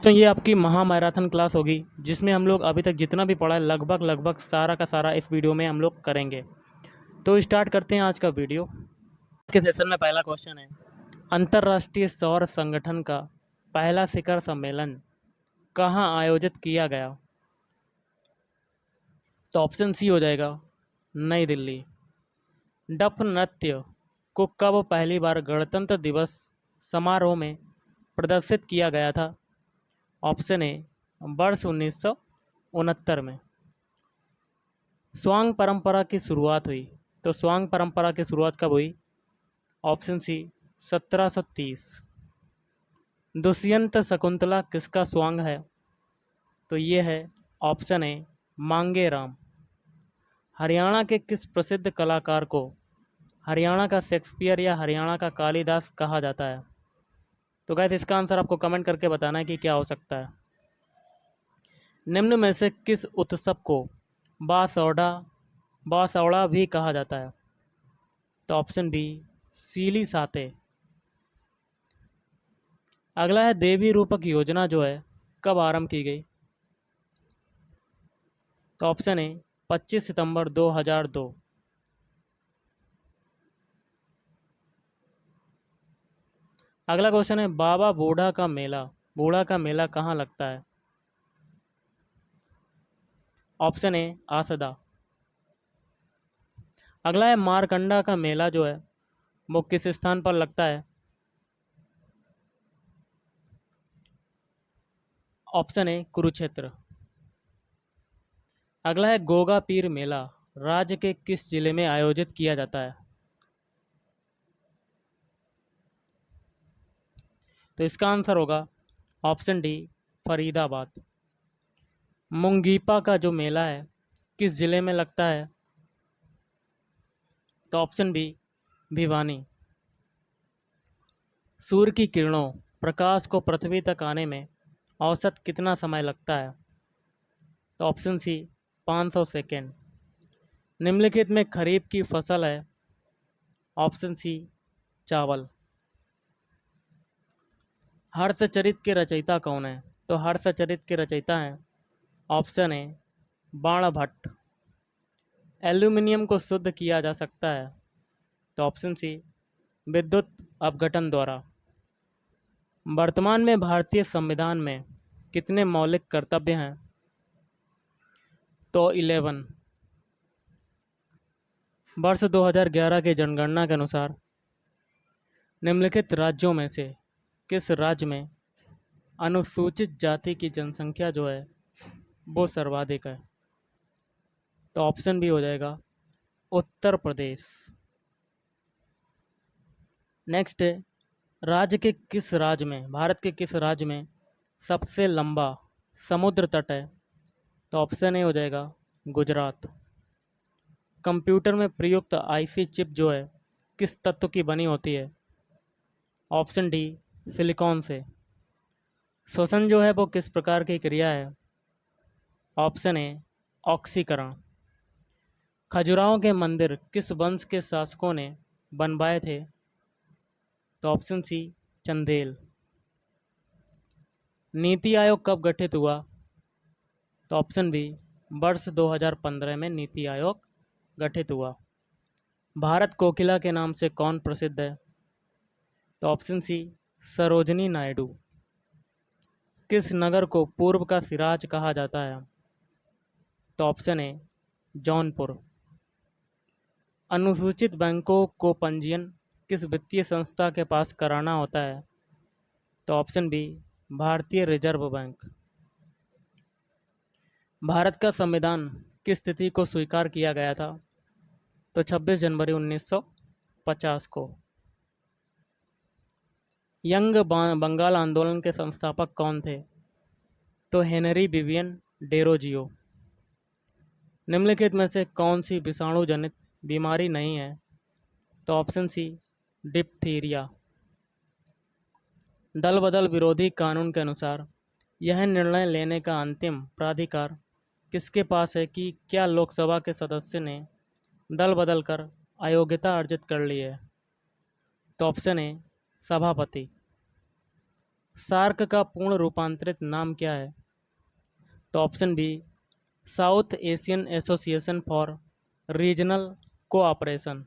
तो ये आपकी महामैराथन क्लास होगी जिसमें हम लोग अभी तक जितना भी पढ़ा है लगभग लगभग सारा का सारा इस वीडियो में हम लोग करेंगे। तो स्टार्ट करते हैं आज का वीडियो के सेशन में। पहला क्वेश्चन है, अंतर्राष्ट्रीय सौर संगठन का पहला शिखर सम्मेलन कहाँ आयोजित किया गया? तो ऑप्शन सी हो जाएगा नई दिल्ली। डफ नृत्य को कब पहली बार गणतंत्र दिवस समारोह में प्रदर्शित किया गया था? ऑप्शन ए वर्ष 1969 में। स्वांग परंपरा की शुरुआत हुई, तो स्वांग परंपरा की शुरुआत कब हुई? Option C 1730। दुष्यंत शकुंतला किसका स्वांग है? तो ये है ऑप्शन ए मांगे राम। हरियाणा के किस प्रसिद्ध कलाकार को हरियाणा का शेक्सपियर या हरियाणा का कालिदास कहा जाता है? तो गाइस इसका आंसर आपको कमेंट करके बताना है कि क्या हो सकता है। निम्न में से किस उत्सव को बासौड़ा बासौड़ा भी कहा जाता है? तो ऑप्शन बी सीली साते। अगला है देवी रूपक योजना जो है कब आरंभ की गई? तो ऑप्शन ए 25 सितंबर 2002। अगला क्वेश्चन है, बाबा बूढ़ा का मेला कहाँ लगता है? Option A Asada. अगला है, मारकंडा का मेला जो है वो किस स्थान पर लगता है? ऑप्शन ए कुरुक्षेत्र। अगला है, गोगा पीर मेला राज्य के किस जिले में आयोजित किया जाता है? तो इसका आंसर होगा ऑप्शन डी फरीदाबाद। मुंगीपा का जो मेला है किस जिले में लगता है? तो ऑप्शन बी भिवानी। सूर्य की किरणों प्रकाश को पृथ्वी तक आने में औसत कितना समय लगता है? तो ऑप्शन सी 500 सेकेंड। निम्नलिखित में खरीफ की फसल है? ऑप्शन सी चावल। हर्षचरित के रचयिता कौन है? तो हर्षचरित के रचयिता हैं ऑप्शन ए बाणभट्ट। एल्यूमिनियम को शुद्ध किया जा सकता है? तो ऑप्शन सी विद्युत अपघटन द्वारा। वर्तमान में भारतीय संविधान में कितने मौलिक कर्तव्य हैं? तो 11। वर्ष 2011 के जनगणना के अनुसार निम्नलिखित राज्यों में से किस राज्य में अनुसूचित जाति की जनसंख्या जो है वो सर्वाधिक है? तो ऑप्शन बी हो जाएगा उत्तर प्रदेश। नेक्स्ट है, भारत के किस राज्य में सबसे लंबा समुद्र तट है? तो ऑप्शन ए हो जाएगा गुजरात। कंप्यूटर में प्रयुक्त आईसी चिप जो है किस तत्व की बनी होती है? ऑप्शन डी सिलिकॉन से। श्वसन जो है वो किस प्रकार की क्रिया है? ऑप्शन ए ऑक्सीकरण। खजुराहो के मंदिर किस वंश के शासकों ने बनवाए थे? तो ऑप्शन सी चंदेल। नीति आयोग कब गठित हुआ? तो ऑप्शन बी वर्ष 2015 में नीति आयोग गठित हुआ। भारत कोकिला के नाम से कौन प्रसिद्ध है? तो ऑप्शन सी सरोजनी नायडू। किस नगर को पूर्व का सिराज कहा जाता है? तो ऑप्शन ए जौनपुर। अनुसूचित बैंकों को पंजीयन किस वित्तीय संस्था के पास कराना होता है? तो ऑप्शन बी भारतीय रिजर्व बैंक। भारत का संविधान किस तिथि को स्वीकार किया गया था? तो 26 जनवरी 1950 को। यंग बंगाल आंदोलन के संस्थापक कौन थे? तो हेनरी विवियन डेरोजियो। निम्नलिखित में से कौन सी विषाणु जनित बीमारी नहीं है? तो ऑप्शन सी डिप्थीरिया। दल बदल विरोधी कानून के अनुसार यह निर्णय लेने का अंतिम प्राधिकार किसके पास है कि क्या लोकसभा के सदस्य ने दल बदल कर अयोग्यता अर्जित कर ली है? तो ऑप्शन ए सभापति। सार्क का पूर्ण रूपांतरित नाम क्या है? तो option B South Asian Association for Regional Cooperation.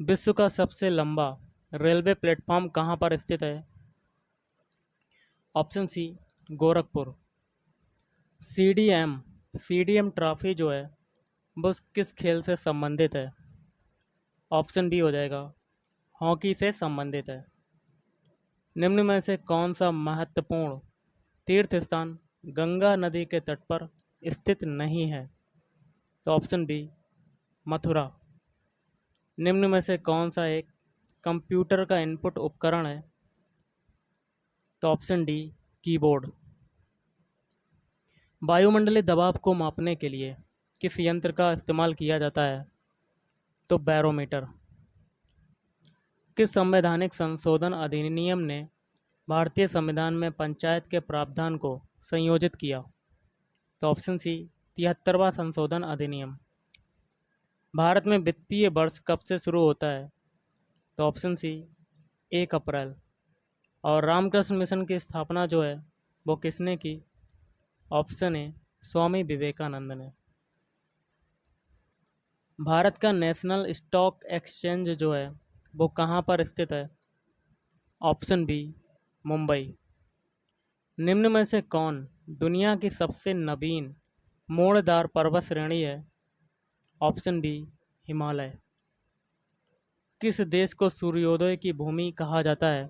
विश्व का सबसे लंबा रेलवे प्लेटफॉर्म कहाँ पर स्थित है? Option C Gorakhpur. CDM CDM trophy जो है वो किस खेल से संबंधित है? ऑप्शन बी हो जाएगा हॉकी से संबंधित है। निम्न में से कौन सा महत्वपूर्ण तीर्थ स्थान गंगा नदी के तट पर स्थित नहीं है? तो ऑप्शन बी मथुरा। निम्न में से कौन सा एक कंप्यूटर का इनपुट उपकरण है? तो ऑप्शन डी कीबोर्ड। वायुमंडलीय दबाव को मापने के लिए किस यंत्र का इस्तेमाल किया जाता है? तो बैरोमीटर। किस संवैधानिक संशोधन अधिनियम ने भारतीय संविधान में पंचायत के प्रावधान को संयोजित किया? तो ऑप्शन सी 73वां संशोधन अधिनियम। भारत में वित्तीय वर्ष कब से शुरू होता है? तो ऑप्शन सी 1 अप्रैल। और रामकृष्ण मिशन की स्थापना जो है वो किसने की? ऑप्शन ए स्वामी विवेकानंद ने। भारत का नेशनल स्टॉक एक्सचेंज जो है वो कहाँ पर स्थित है? Option B Mumbai. निम्न में से कौन दुनिया की सबसे नवीन मोड़दार पर्वत श्रेणी है? Option B Himalaya. किस देश को सूर्योदय की भूमि कहा जाता है?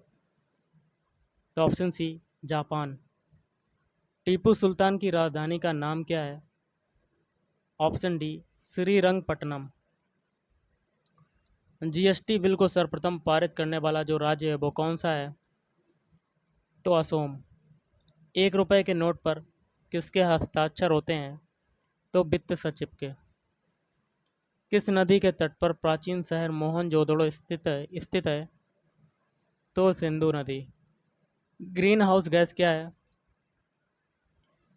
तो option C Japan. Tipu Sultan की राजधानी का नाम क्या है? Option D Srirangapatnam. GST bill को सर्वप्रथम पारित करने वाला जो राज्य है वो कौन सा है? तो असोम। 1 रुपए के नोट पर किसके हस्ताक्षर होते हैं? तो वित्त सचिव के। किस नदी के तट पर प्राचीन शहर मोहनजोदड़ो स्थित है? तो सिंधु नदी। ग्रीन हाउस गैस क्या है?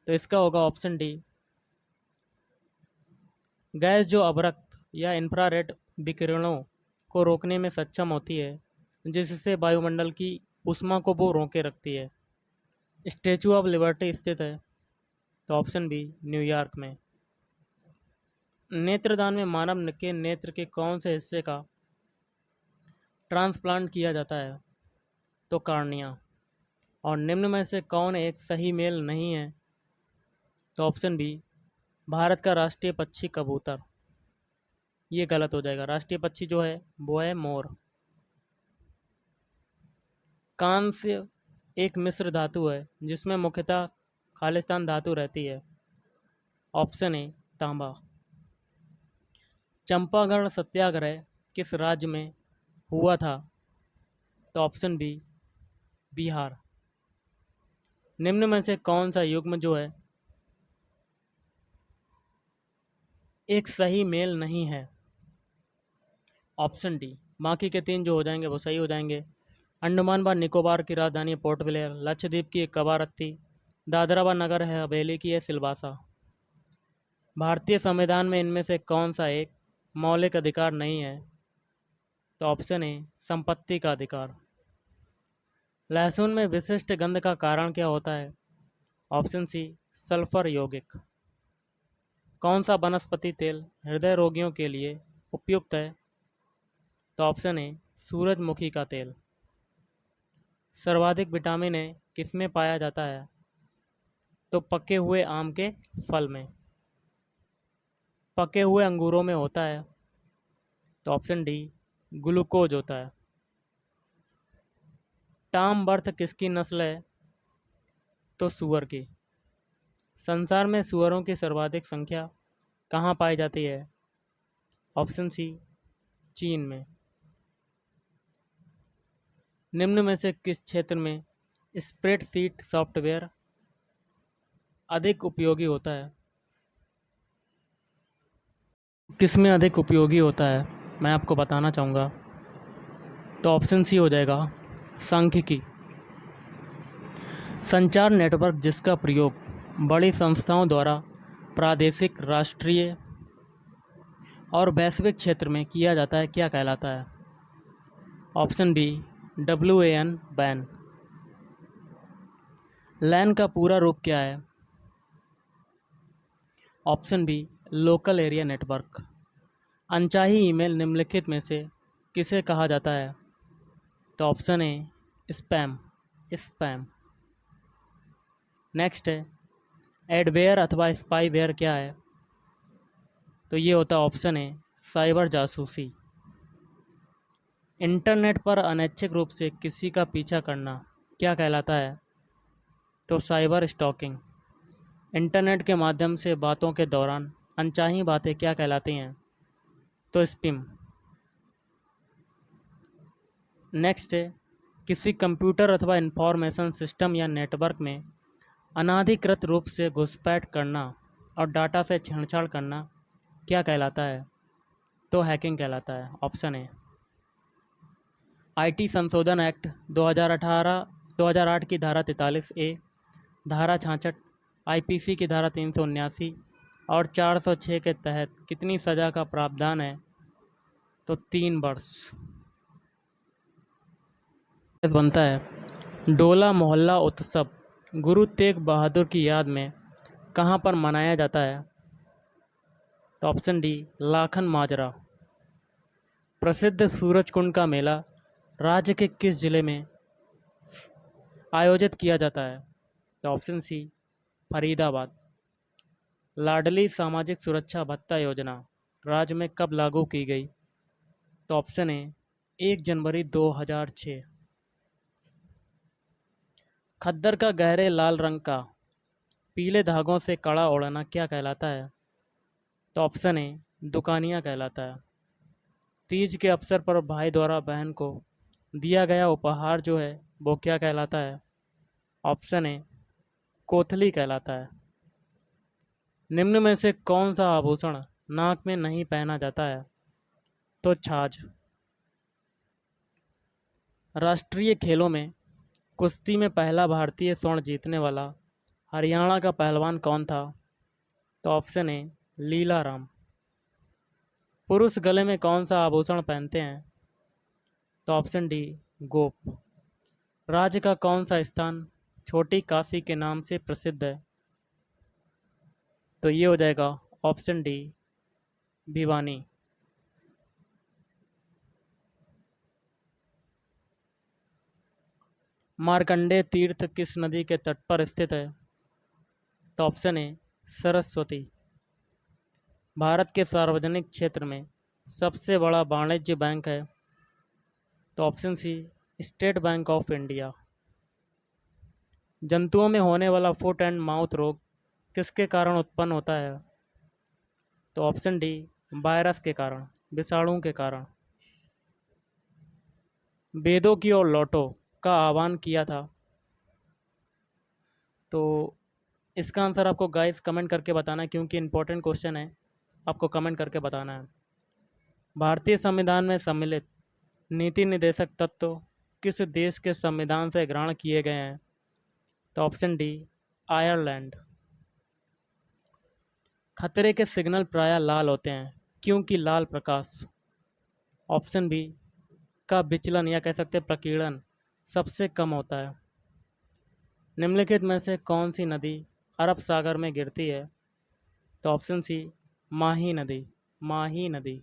तो इसका होगा ऑप्शन डी गैस जो अवरक्त या इंफ्रारेड विकिरणों को रोकने में सक्षम होती है, जिससे वायुमंडल की ऊष्मा को वो रोके रखती है। स्टैचू ऑफ लिबर्टी स्थित है? तो ऑप्शन बी न्यूयॉर्क में। नेत्रदान में मानव के नेत्र के कौन से हिस्से का ट्रांसप्लांट किया जाता है? तो कार्निया। और निम्न में से कौन एक सही मेल नहीं है? तो ऑप्शन बी भारत का राष्ट्रीय पक्षी कबूतर। ये गलत हो जाएगा। राष्ट्रीय पक्षी जो है वो है मोर। कांस्य एक मिश्र धातु है जिसमें मुख्यतः खालिस्तान धातु रहती है। ऑप्शन ए तांबा। चंपारण सत्याग्रह किस राज्य में हुआ था? तो ऑप्शन बी बिहार। निम्न में से कौन सा युग्म जो है एक सही मेल नहीं है? Option D. बाकी के 3 जो हो जाएंगे वो सही हो जाएंगे। अंडमान व निकोबार की राजधानी है पोर्ट ब्लेयर। लक्षद्वीप की एक कवारत्ती। दादरा व नगर है हवेली की है सिलवासा। भारतीय संविधान में इनमें से कौन सा एक मौलिक अधिकार नहीं है? तो ऑप्शन ए संपत्ति का अधिकार। लहसुन में विशिष्ट गंध का कारण क्या होता है? ऑप्शन सी सल्फर यौगिक। कौन सा वनस्पति तेल हृदय रोगियों के लिए उपयुक्त है? तो ऑप्शन ए सूरजमुखी का तेल। सर्वाधिक विटामिन ए किसमें पाया जाता है? तो पके हुए आम के फल में। पके हुए अंगूरों में होता है? तो ऑप्शन डी ग्लूकोज होता है। टाम बर्थ किसकी नस्ल है? तो सूअर की। संसार में सूअरों की सर्वाधिक संख्या कहाँ पाई जाती है? ऑप्शन सी चीन में। निम्न में से किस क्षेत्र में स्प्रेडशीट सॉफ्टवेयर अधिक उपयोगी होता है? किस में अधिक उपयोगी होता है मैं आपको बताना चाहूँगा। तो ऑप्शन सी हो जाएगा सांख्यिकी। संचार नेटवर्क जिसका प्रयोग बड़ी संस्थाओं द्वारा प्रादेशिक, राष्ट्रीय और वैश्विक क्षेत्र में किया जाता है क्या कहलाता है? ऑप्शन बी WAN बैन। लैन का पूरा रूप क्या है? Option B local area network. अनचाही ईमेल निम्नलिखित में से किसे कहा जाता है? तो option A spam, spam. Next है एडवेयर अथवा स्पाईवेयर क्या है? तो ये होता है ऑप्शन ए साइबर जासूसी। इंटरनेट पर अनैच्छिक रूप से किसी का पीछा करना क्या कहलाता है? तो साइबर स्टॉकिंग। इंटरनेट के माध्यम से बातों के दौरान अनचाही बातें क्या कहलाती हैं? तो स्पिम। नेक्स्ट है किसी कंप्यूटर अथवा इंफॉर्मेशन सिस्टम या नेटवर्क में अनाधिकृत रूप से घुसपैठ करना और डाटा से छेड़छाड़ करना क्या कहलाता है? तो हैकिंग कहलाता है। Option A. आईटी संशोधन एक्ट 2008 की धारा 43 ए, धारा 66, आईपीसी की धारा 379 और 406 के तहत कितनी सज़ा का प्रावधान है? तो 3 वर्ष। बनता है डोला मोहल्ला उत्सव गुरु तेग बहादुर की याद में कहाँ पर मनाया जाता है? तो ऑप्शन डी लाखन माजरा। प्रसिद्ध सूरजकुंड का मेला राज्य के किस जिले में आयोजित किया जाता है? तो ऑप्शन सी फरीदाबाद। लाडली सामाजिक सुरक्षा भत्ता योजना राज्य में कब लागू की गई? तो ऑप्शन ए 1 जनवरी 2006। खद्दर का गहरे लाल रंग का पीले धागों से कड़ा ओढ़ना क्या कहलाता है? तो ऑप्शन ए दुकानिया कहलाता है। तीज के अवसर पर भाई द्वारा बहन को दिया गया उपहार जो है वो क्या कहलाता है? ऑप्शन ए कोथली कहलाता है। निम्न में से कौन सा आभूषण नाक में नहीं पहना जाता है? तो छाछ। राष्ट्रीय खेलों में कुश्ती में पहला भारतीय स्वर्ण जीतने वाला हरियाणा का पहलवान कौन था? तो ऑप्शन ए लीलाराम। पुरुष गले में कौन सा आभूषण पहनते हैं? तो ऑप्शन डी गोप। राज्य का कौन सा स्थान छोटी काशी के नाम से प्रसिद्ध है? तो ये हो जाएगा ऑप्शन डी भिवानी। मार्कंडेय तीर्थ किस नदी के तट पर स्थित है? तो ऑप्शन ए सरस्वती। भारत के सार्वजनिक क्षेत्र में सबसे बड़ा वाणिज्य बैंक है? तो option C State Bank of India. जंतुओं में होने वाला फुट एंड माउथ रोग किसके कारण उत्पन्न होता है? तो ऑप्शन डी वायरस के कारण, विषाणु के कारण। वेदों की ओर लौटो का आह्वान किया था? तो इसका आंसर आपको गाइस कमेंट करके बताना है, क्योंकि इंपॉर्टेंट क्वेश्चन है, आपको कमेंट करके बताना है। भारतीय संविधान में सम्मिलित नीति निर्देशक तत्व किस देश के संविधान से ग्रहण किए गए हैं? तो ऑप्शन डी आयरलैंड। खतरे के सिग्नल प्रायः लाल होते हैं क्योंकि लाल प्रकाश। ऑप्शन बी का विचलन या कह सकते हैं प्रकीर्णन सबसे कम होता है। निम्नलिखित में से कौन सी नदी अरब सागर में गिरती है? तो ऑप्शन सी माही नदी, माही नदी।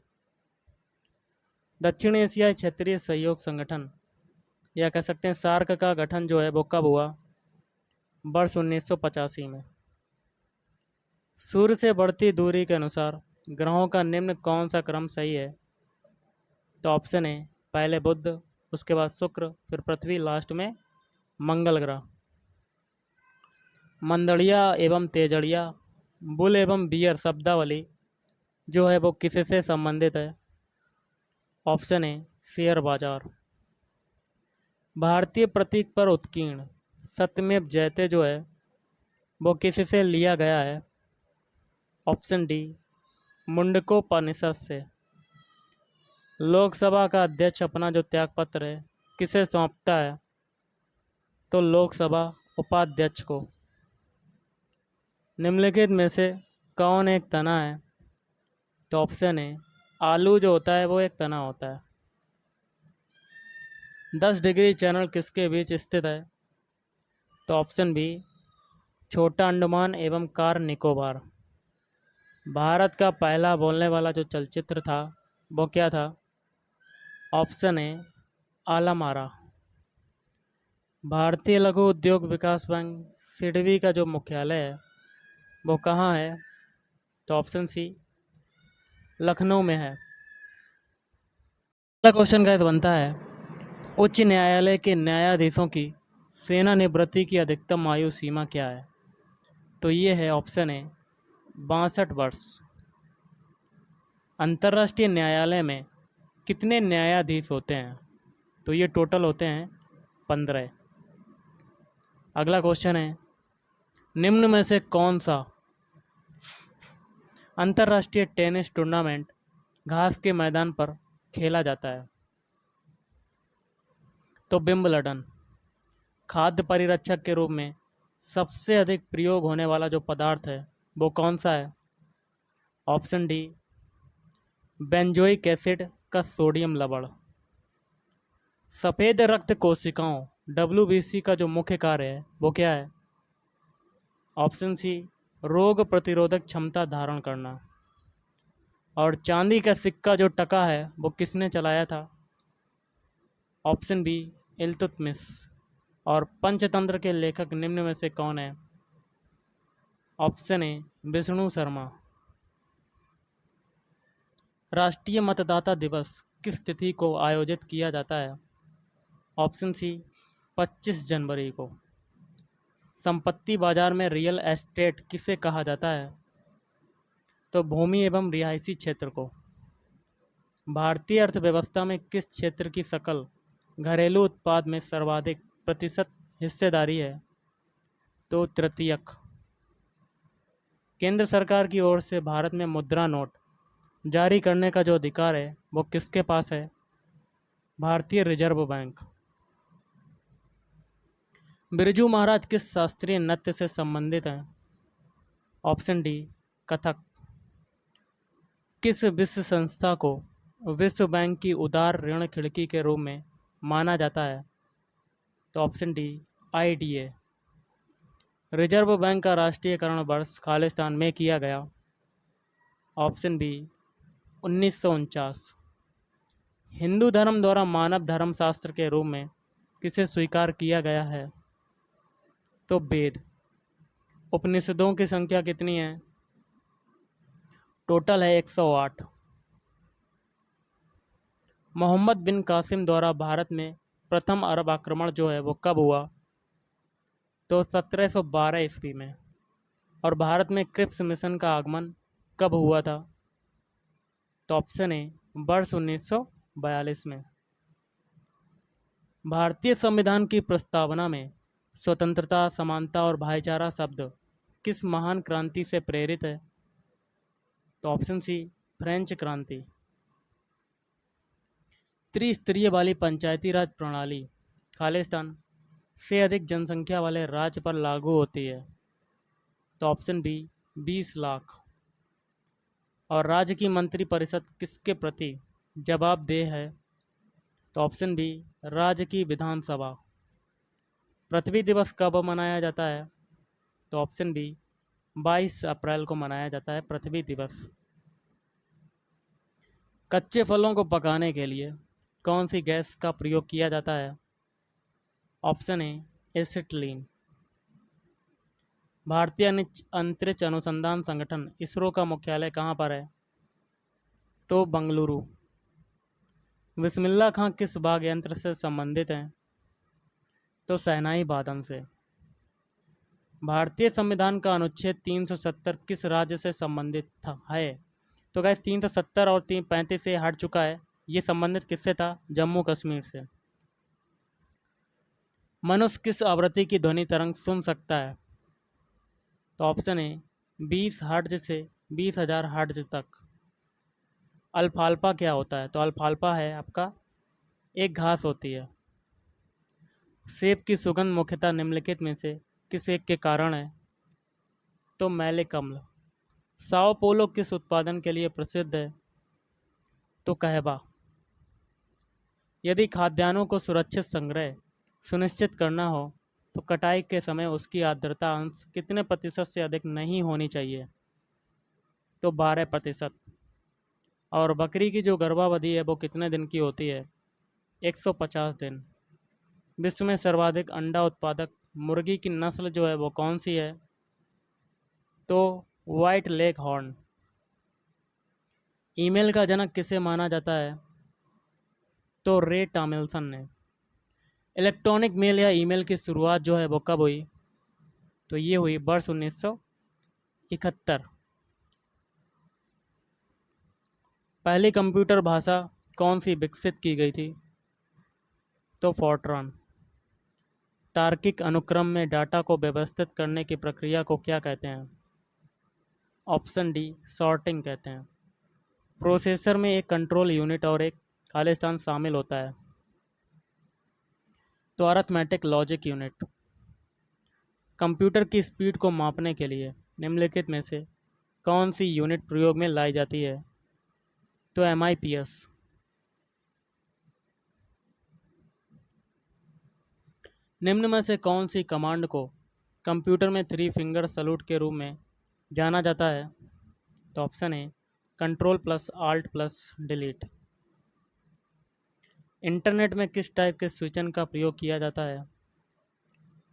दक्षिण एशियाई क्षेत्रीय सहयोग संगठन या कह सकते हैं सार्क का गठन जो है वो कब हुआ? वर्ष 1985 में। सूर्य से बढ़ती दूरी के अनुसार ग्रहों का निम्न कौन सा क्रम सही है? तो ऑप्शन ए पहले बुध, उसके बाद शुक्र, फिर पृथ्वी, लास्ट में मंगल ग्रह। मंदड़िया एवं तेजड़िया, बुल एवं बियर शब्दावली जो है वो किससे संबंधित है? ऑप्शन ए शेयर बाजार। भारतीय प्रतीक पर उत्कीर्ण सत्यमेव जयते जो है वो किससे लिया गया है? ऑप्शन डी मुंडकोपनिषद से। लोकसभा का अध्यक्ष अपना जो त्यागपत्र है किसे सौंपता है? तो लोकसभा उपाध्यक्ष को। निम्नलिखित में से कौन एक तना है? तो ऑप्शन ए आलू जो होता है वो एक तना होता है। 10 डिग्री चैनल किसके बीच स्थित है? तो ऑप्शन बी छोटा अंडमान एवं कार निकोबार। भारत का पहला बोलने वाला जो चलचित्र था वो क्या था? Option A आलमारा। भारतीय लघु उद्योग विकास बैंक सिडबी का जो मुख्यालय है वो कहाँ है? तो ऑप्शन सी लखनऊ में है। अगला क्वेश्चन गाइस बनता है, उच्च न्यायालय के न्यायाधीशों की सेवानिवृत्ति की अधिकतम आयु सीमा क्या है? तो ये है ऑप्शन ए 62 वर्ष। अंतर्राष्ट्रीय न्यायालय में कितने न्यायाधीश होते हैं? तो ये टोटल होते हैं 15। अगला क्वेश्चन है, निम्न में से कौन सा अंतर्राष्ट्रीय टेनिस टूर्नामेंट घास के मैदान पर खेला जाता है? तो विंबलडन। खाद्य परिरक्षक के रूप में सबसे अधिक प्रयोग होने वाला जो पदार्थ है वो कौन सा है? ऑप्शन डी बेंजोइक एसिड का सोडियम लवण। सफ़ेद रक्त कोशिकाओं WBC का जो मुख्य कार्य है वो क्या है? ऑप्शन सी रोग प्रतिरोधक क्षमता धारण करना। और चांदी का सिक्का जो टका है वो किसने चलाया था? Option B Iltutmish. और पंचतंत्र के लेखक निम्न में से कौन है? Option A Vishnu Sharma. राष्ट्रीय मतदाता दिवस किस तिथि को आयोजित किया जाता है? ऑप्शन सी 25 जनवरी को। संपत्ति बाजार में रियल एस्टेट किसे कहा जाता है? तो भूमि एवं रिहायशी क्षेत्र को। भारतीय अर्थव्यवस्था में किस क्षेत्र की सकल घरेलू उत्पाद में सर्वाधिक प्रतिशत हिस्सेदारी है? तो तृतीयक। केंद्र सरकार की ओर से भारत में मुद्रा नोट जारी करने का जो अधिकार है वो किसके पास है? भारतीय रिजर्व बैंक। बिरजू महाराज किस शास्त्रीय नृत्य से संबंधित हैं? Option D Kathak. किस विश्व संस्था को विश्व बैंक की उदार ऋण खिड़की के रूप में माना जाता है? तो option D IDA। Reserve bank का राष्ट्रीयकरण वर्ष खालिस्तान में किया गया? Option B 1949। हिंदू धर्म द्वारा मानव धर्म शास्त्र के रूप में किसे स्वीकार किया गया है? तो वेद। उपनिषदों की संख्या कितनी है? टोटल है 108। मोहम्मद बिन कासिम द्वारा भारत में प्रथम अरब आक्रमण जो है वो कब हुआ? तो 1712 ईस्वी में। और भारत में क्रिप्स मिशन का आगमन कब हुआ था? तो ऑप्शन ए वर्ष 1942 में। भारतीय संविधान की प्रस्तावना में स्वतंत्रता, समानता और भाईचारा शब्द किस महान क्रांति से प्रेरित है? तो ऑप्शन सी फ्रेंच क्रांति। त्रिस्तरीय वाली पंचायती राज प्रणाली खालिस्तान से अधिक जनसंख्या वाले राज्य पर लागू होती है? तो ऑप्शन बी 20 लाख। और राज्य की मंत्रिपरिषद किसके प्रति जवाबदेह है? तो ऑप्शन बी राज्य की विधानसभा। पृथ्वी दिवस कब मनाया जाता है? तो ऑप्शन बी 22 अप्रैल को मनाया जाता है पृथ्वी दिवस। कच्चे फलों को पकाने के लिए कौन सी गैस का प्रयोग किया जाता है? ऑप्शन ए एसिटिलीन। भारतीय अंतरिक्ष अनुसंधान संगठन इसरो का मुख्यालय कहाँ पर है? तो बंगलुरु। बिस्मिल्लाह खां किस वाद्य यंत्र से संबंधित हैं? तो शहनाई वादन से। भारतीय संविधान का अनुच्छेद 370 किस राज्य से संबंधित था है? तो गैस 370 और 335 से हट चुका है। ये संबंधित किससे था? जम्मू कश्मीर से। मनुष्य किस आवृत्ति की ध्वनि तरंग सुन सकता है? तो ऑप्शन ए 20 हर्ट्ज से 20,000 हर्ट्ज तक। अल्फाल्फा क्या होता है? तो अल्फाल्फा है आपका एक घास होती है। सेब की सुगंध मुख्यतः निम्नलिखित में से किस एक के कारण है? तो मैले कम्ल। साओ पोलो किस उत्पादन के लिए प्रसिद्ध है? तो कहवा। यदि खाद्यान्नों को सुरक्षित संग्रह सुनिश्चित करना हो तो कटाई के समय उसकी आर्द्रता अंश कितने प्रतिशत से अधिक नहीं होनी चाहिए? तो 12%। और बकरी की जो गर्भावधि है वो कितने दिन की होती है? 150 दिन। विश्व में सर्वाधिक अंडा उत्पादक मुर्गी की नस्ल जो है वो कौन सी है? तो व्हाइट लेग हॉर्न। ईमेल का जनक किसे माना जाता है? तो रे टॉमिल्सन ने। इलेक्ट्रॉनिक मेल या ईमेल की शुरुआत जो है वो कब हुई? तो ये हुई वर्ष 1971। पहली कंप्यूटर भाषा कौन सी विकसित की गई थी? तो फोर्ट्रान। तार्किक अनुक्रम में डाटा को व्यवस्थित करने की प्रक्रिया को क्या कहते हैं? ऑप्शन डी, सॉर्टिंग कहते हैं। प्रोसेसर में एक कंट्रोल यूनिट और एक खाली स्थान शामिल होता है। तो अरिथमेटिक लॉजिक यूनिट। कंप्यूटर की स्पीड को मापने के लिए निम्नलिखित में से कौन सी यूनिट प्रयोग में लाई जाती है? तो MIPS। निम्न में से कौन सी कमांड को कंप्यूटर में 3 फिंगर सैल्यूट के रूप में जाना जाता है? तो ऑप्शन ए, control plus alt plus delete. Internet में किस टाइप के सूचन का प्रयोग किया जाता है?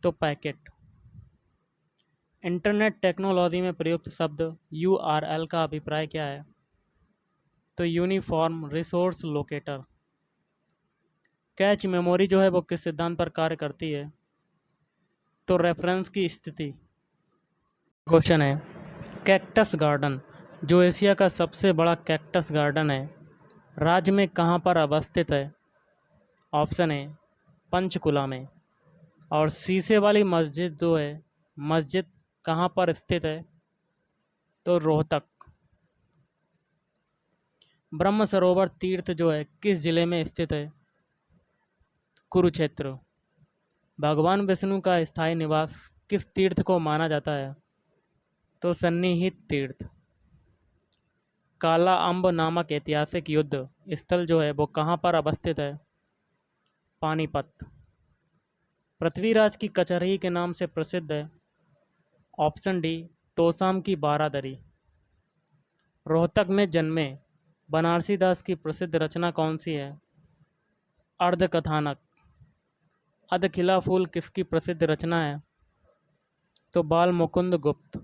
तो पैकेट। इंटरनेट टेक्नोलॉजी में प्रयुक्त शब्द URL का अभिप्राय क्या है? तो uniform resource locator. Cache memory जो है वो किस सिद्धांत पर कार्य करती है? तो रेफरेंस की स्थिति। क्वेश्चन है, कैक्टस गार्डन जो एशिया का सबसे बड़ा कैक्टस गार्डन है राज्य में कहाँ पर अवस्थित है? ऑप्शन ए, पंचकुला में। और शीशे वाली मस्जिद जो है मस्जिद कहाँ पर स्थित है? तो रोहतक। ब्रह्म सरोवर तीर्थ जो है किस जिले में स्थित है? कुरुक्षेत्र। भगवान विष्णु का स्थायी निवास किस तीर्थ को माना जाता है? तो सन्निहित तीर्थ। काला अम्ब नामक ऐतिहासिक युद्ध स्थल जो है वो कहाँ पर अवस्थित है? पानीपत। पृथ्वीराज की कचहरी के नाम से प्रसिद्ध है? ऑप्शन डी, तोसाम की बारादरी। रोहतक में जन्मे बनारसी दास की प्रसिद्ध रचना कौन सी है? अर्धकथानक। अधखिला फूल किसकी प्रसिद्ध रचना है? तो बाल मुकुंद गुप्त।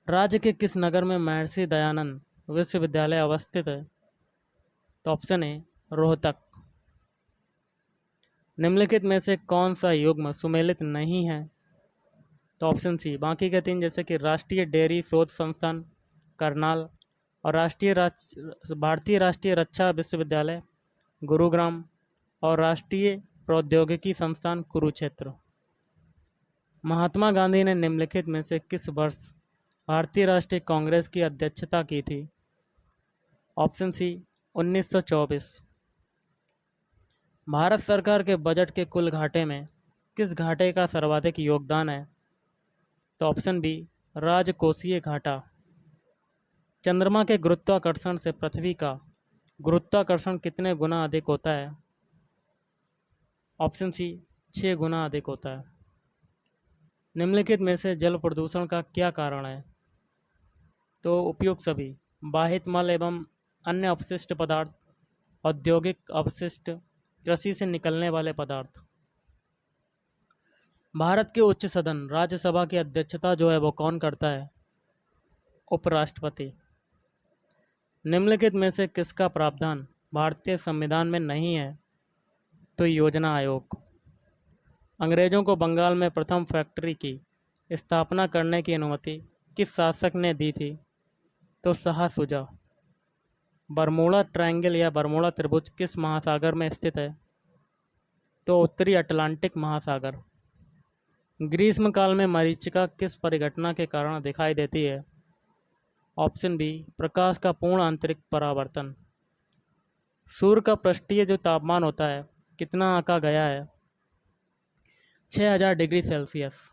राज्य के किस नगर में महर्षि दयानंद विश्वविद्यालय अवस्थित है? तो ऑप्शन ए, रोहतक। निम्नलिखित में से कौन सा युग्म सुमेलित नहीं है? तो ऑप्शन सी, बाकी के 3 जैसे कि राष्ट्रीय डेयरी शोध संस्थान करनाल और भारतीय राष्ट्रीय रक्षा विश्वविद्यालय गुरुग्राम और राष्ट्रीय प्रौद्योगिकी संस्थान कुरुक्षेत्र। महात्मा गांधी ने निम्नलिखित में से किस वर्ष भारतीय राष्ट्रीय कांग्रेस की अध्यक्षता की थी? Option C, 1924। भारत सरकार के बजट के कुल घाटे में किस घाटे का सर्वाधिक योगदान है? तो ऑप्शन बी, राजकोषीय घाटा। चंद्रमा के गुरुत्वाकर्षण से पृथ्वी का गुरुत्वाकर्षण कितने गुना अधिक होता है? ऑप्शन सी, 6 गुना अधिक होता है। निम्नलिखित में से जल प्रदूषण का क्या कारण है? तो उपयुक्त सभी, बाहित मल एवं अन्य अपशिष्ट पदार्थ, औद्योगिक अपशिष्ट, कृषि से निकलने वाले पदार्थ। भारत के उच्च सदन राज्यसभा की अध्यक्षता जो है वो कौन करता है? उपराष्ट्रपति। निम्नलिखित में से किसका प्रावधान भारतीय संविधान में नहीं है? तो योजना आयोग। अंग्रेजों को बंगाल में प्रथम फैक्ट्री की स्थापना करने की अनुमति किस शासक ने दी थी? तो शाह शुजा। बरमूडा ट्रायंगल या बरमूडा त्रिभुज किस महासागर में स्थित है? तो उत्तरी अटलांटिक महासागर। ग्रीष्म काल में मरीचिका किस परिघटना के कारण दिखाई देती है? ऑप्शन बी, प्रकाश का पूर्ण आंतरिक परावर्तन। सूर्य का पृष्ठीय जो तापमान होता है कितना आंका गया है? 6000 डिग्री सेल्सियस।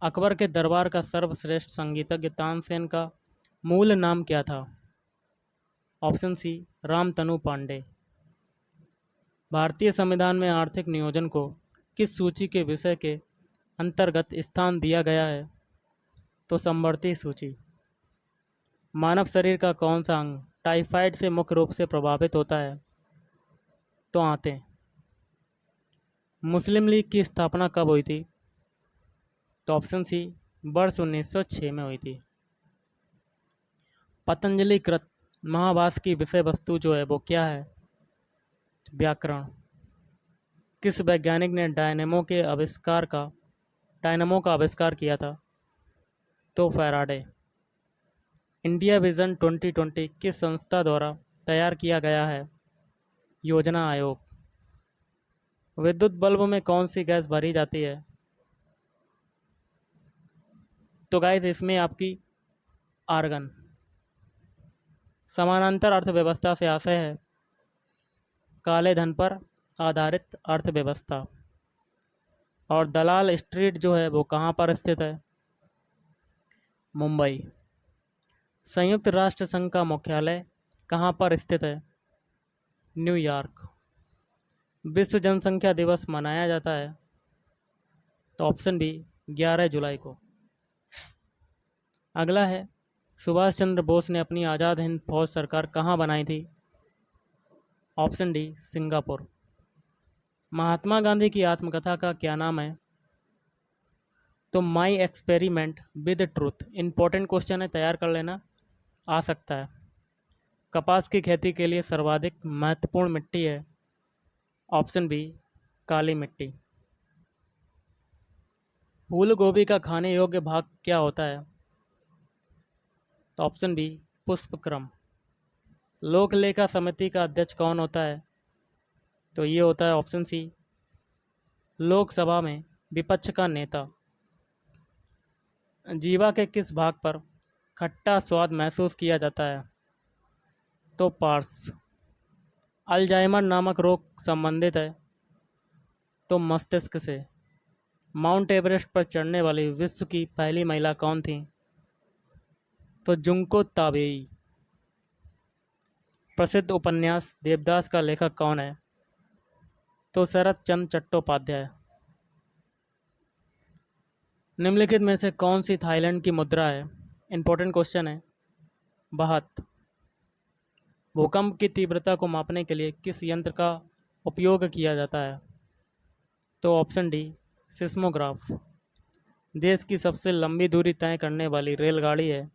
अकबर के दरबार का सर्वश्रेष्ठ संगीतज्ञ तानसेन का मूल नाम क्या था? Option C, Ramtanu Pandey. भारतीय संविधान में आर्थिक नियोजन को किस सूची के विषय के अंतर्गत स्थान दिया गया है? तो समवर्ती सूची। मानव शरीर का कौन सा अंग टाइफाइड से मुख्य रूप से प्रभावित होता है? तो आंतें। मुस्लिम लीग की स्थापना कब हुई थी? तो ऑप्शन सी, वर्ष 1906 में हुई थी। पतंजलि कृत महाभाष्य की विषय वस्तु जो है वो क्या है? व्याकरण। किस वैज्ञानिक ने डायनेमो का आविष्कार किया था? तो फैराडे। इंडिया विजन 2020 किस संस्था द्वारा तैयार किया गया है? योजना आयोग। विद्युत बल्ब में कौन सी गैस भरी जाती है? तो गाइस इसमें आपकी आर्गन। समानांतर अर्थव्यवस्था से आशय है काले धन पर आधारित अर्थव्यवस्था। और दलाल स्ट्रीट जो है वो कहाँ पर स्थित है? मुंबई। संयुक्त राष्ट्र संघ का मुख्यालय कहाँ पर स्थित है? न्यूयॉर्क। विश्व जनसंख्या दिवस मनाया जाता है? तो ऑप्शन बी, 11 जुलाई को। अगला है, सुभाष चंद्र बोस ने अपनी आज़ाद हिंद फौज सरकार कहाँ बनाई थी? Option D, Singapore. Mahatma Gandhi की आत्मकथा का क्या नाम है? तो my experiment with truth. Important question है, तैयार कर लेना, आ सकता है। कपास की खेती के लिए सर्वाधिक महत्वपूर्ण मिट्टी है? ऑप्शन बी, काली मिट्टी। फूल गोभी का खाने योग्य भाग क्या होता है? तो ऑप्शन बी, पुष्पक्रम। लोक लेखा समिति का अध्यक्ष कौन होता है? तो ये होता है ऑप्शन सी, लोकसभा में विपक्ष का नेता। जीवा के किस भाग पर खट्टा स्वाद महसूस किया जाता है? तो पार्स। अल्जाइमर नामक रोग संबंधित है? तो मस्तिष्क से। माउंट एवरेस्ट पर चढ़ने वाली विश्व की पहली महिला कौन थी? तो जुंको ताबेई। प्रसिद्ध उपन्यास देवदास का लेखक कौन है? तो शरत चंद्र चट्टोपाध्याय। निम्नलिखित में से कौन सी थाईलैंड की मुद्रा है? इंपॉर्टेंट क्वेश्चन है। बाहत। भूकंप की तीव्रता को मापने के लिए किस यंत्र का उपयोग किया जाता है? तो ऑप्शन डी, सिस्मोग्राफ। देश की सबसे लंबी दूरी तय करने वाली रेलगाड़ी है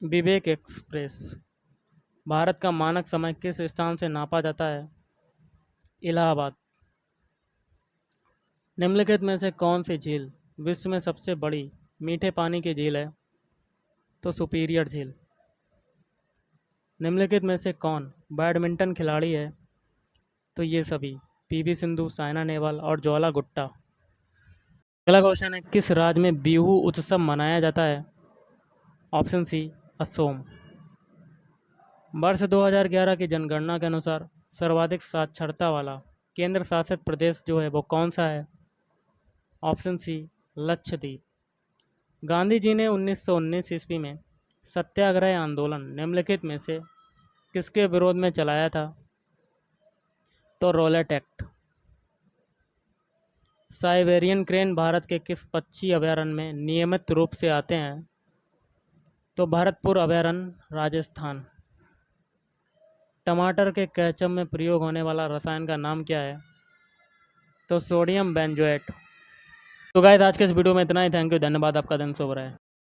विवेक एक्सप्रेस। भारत का मानक समय किस स्थान से नापा जाता है? इलाहाबाद। निम्नलिखित में से कौन सी झील विश्व में सबसे बड़ी मीठे पानी की झील है? तो सुपीरियर झील। निम्नलिखित में से कौन बैडमिंटन खिलाड़ी है? तो ये सभी, पीवी सिंधु, साइना नेहवाल और ज्वाला गुट्टा। अगला क्वेश्चन है, किस राज्य में बिहू उत्सव मनाया जाता है? Option C, Asom. वर्ष 2011 की जनगणना के अनुसार सर्वाधिक साक्षरता वाला केंद्र शासित प्रदेश जो है वो कौन सा है? Option C, Lakshadweep. गांधी जी ने 1919 ईस्वी में सत्याग्रह आंदोलन निम्नलिखित में से किसके विरोध में चलाया था? तो Rowlatt act. Siberian crane Bharat के किस पक्षी अभयारण्य में नियमित रूप से आते हैं? तो भरतपुर अभयारण्य, राजस्थान। टमाटर के केचप में प्रयोग होने वाला रसायन का नाम क्या है? तो सोडियम बेंजोएट। तो गाइस आज के इस वीडियो में इतना ही। थैंक यू, धन्यवाद, आपका दिन शुभ रहे।